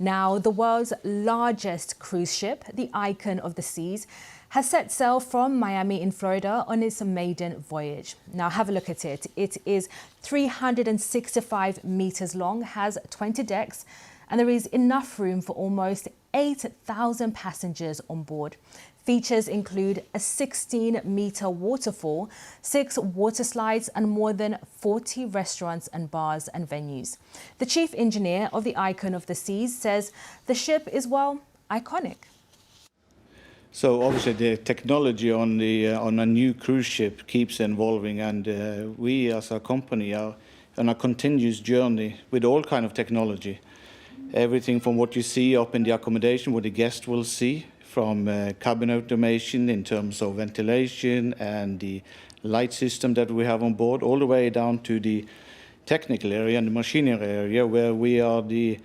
Now, the world's largest cruise ship, the Icon of the Seas, has set sail from Miami in Florida on its maiden voyage. Now, have a look at it. It is 365 meters long, has 20 decks, and there is enough room for almost 8,000 passengers on board. Features include a 16-meter waterfall, 6 water slides, and more than 40 restaurants and bars and venues. The chief engineer of the Icon of the Seas says the ship is, well, iconic. So obviously the technology on a new cruise ship keeps evolving, and we as a company are on a continuous journey with all kind of technology. Everything from what you see up in the accommodation, what the guest will see, from cabin automation in terms of ventilation and the light system that we have on board, all the way down to the technical area and the machinery area, where we are the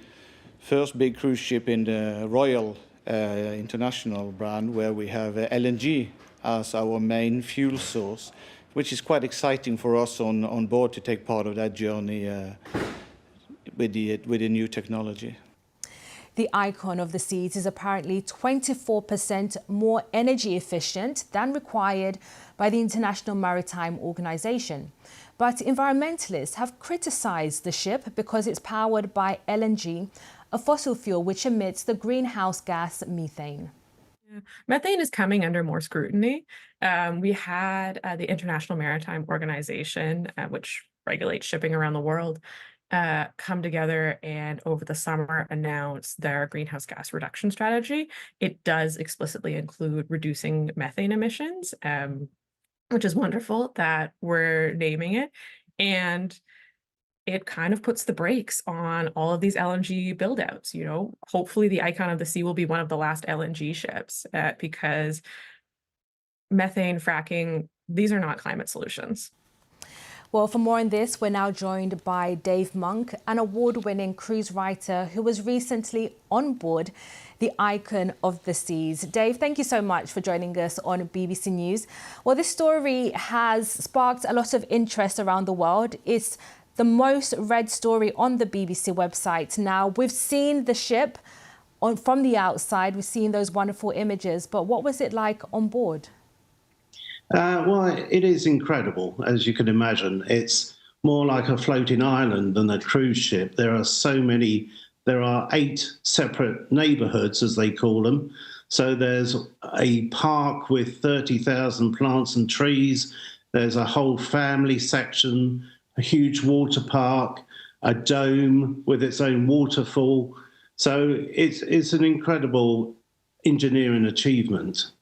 first big cruise ship in the Royal International brand, where we have LNG as our main fuel source, which is quite exciting for us on board to take part of that journey with the new technology. The Icon of the Seas is apparently 24% more energy efficient than required by the International Maritime Organization. But environmentalists have criticized the ship because it's powered by LNG, a fossil fuel which emits the greenhouse gas methane. Methane is coming under more scrutiny. We had the International Maritime Organization, which regulates shipping around the world, come together and over the summer announce their greenhouse gas reduction strategy. It does explicitly include reducing methane emissions, which is wonderful that we're naming it. And it kind of puts the brakes on all of these LNG buildouts. You know, hopefully the Icon of the Sea will be one of the last LNG ships because methane fracking, these are not climate solutions. Well, for more on this, we're now joined by Dave Monk, an award-winning cruise writer who was recently on board the Icon of the Seas. Dave, thank you so much for joining us on BBC News. Well, this story has sparked a lot of interest around the world. It's the most read story on the BBC website. Now, we've seen the ship from the outside, we've seen those wonderful images, but what was it like on board? Well, it is incredible, as you can imagine. It's more like a floating island than a cruise ship. There are 8 separate neighborhoods, as they call them. So there's a park with 30,000 plants and trees. There's a whole family section, a huge water park, a dome with its own waterfall. So it's an incredible engineering achievement.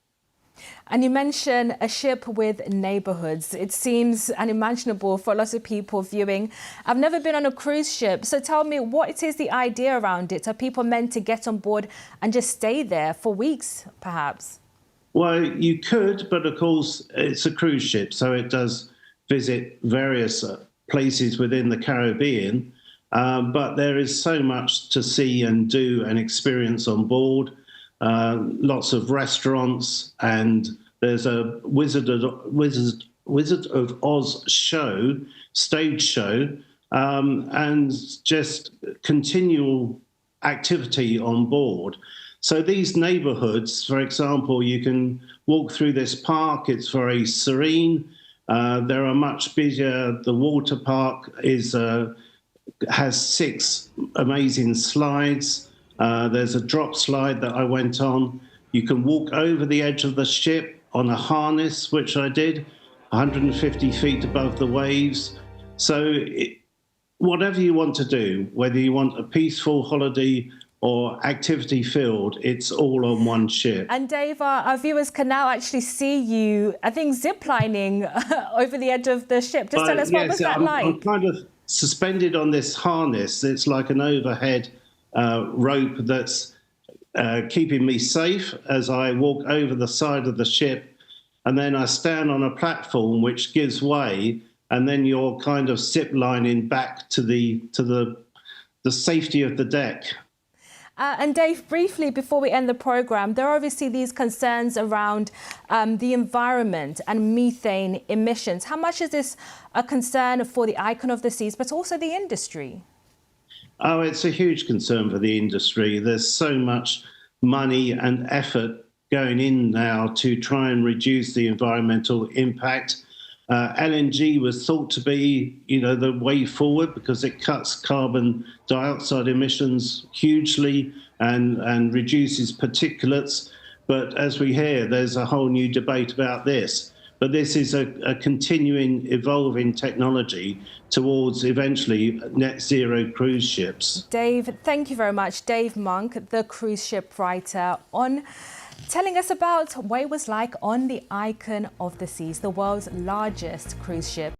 And you mentioned a ship with neighborhoods. It seems unimaginable for a lot of people viewing. I've never been on a cruise ship, so tell me, what is the idea around it? Are people meant to get on board and just stay there for weeks, perhaps? Well, you could, but of course, it's a cruise ship, so it does visit various places within the Caribbean. But there is so much to see and do and experience on board. Lots of restaurants, and there's a Wizard of Oz show, stage show, and just continual activity on board. So these neighborhoods, for example, you can walk through this park. It's very serene. There are much busier. The water park has 6 amazing slides. There's a drop slide that I went on. You can walk over the edge of the ship on a harness, which I did, 150 feet above the waves. So whatever you want to do, whether you want a peaceful holiday or activity filled, it's all on one ship. And Dave, our viewers can now actually see you, I think, ziplining over the edge of the ship. Just tell us, what was that like? I'm kind of suspended on this harness. It's like an overhead rope that's keeping me safe as I walk over the side of the ship, and then I stand on a platform which gives way, and then you're kind of zip lining back to the safety of the deck. And Dave, briefly before we end the programme, there are obviously these concerns around the environment and methane emissions. How much is this a concern for the Icon of the Seas, but also the industry? Oh, it's a huge concern for the industry. There's so much money and effort going in now to try and reduce the environmental impact. LNG was thought to be, the way forward because it cuts carbon dioxide emissions hugely and reduces particulates. But as we hear, there's a whole new debate about this. But this is a continuing, evolving technology towards eventually net zero cruise ships. Dave, thank you very much. Dave Monk, the cruise ship writer, on telling us about what it was like on the Icon of the Seas, the world's largest cruise ship.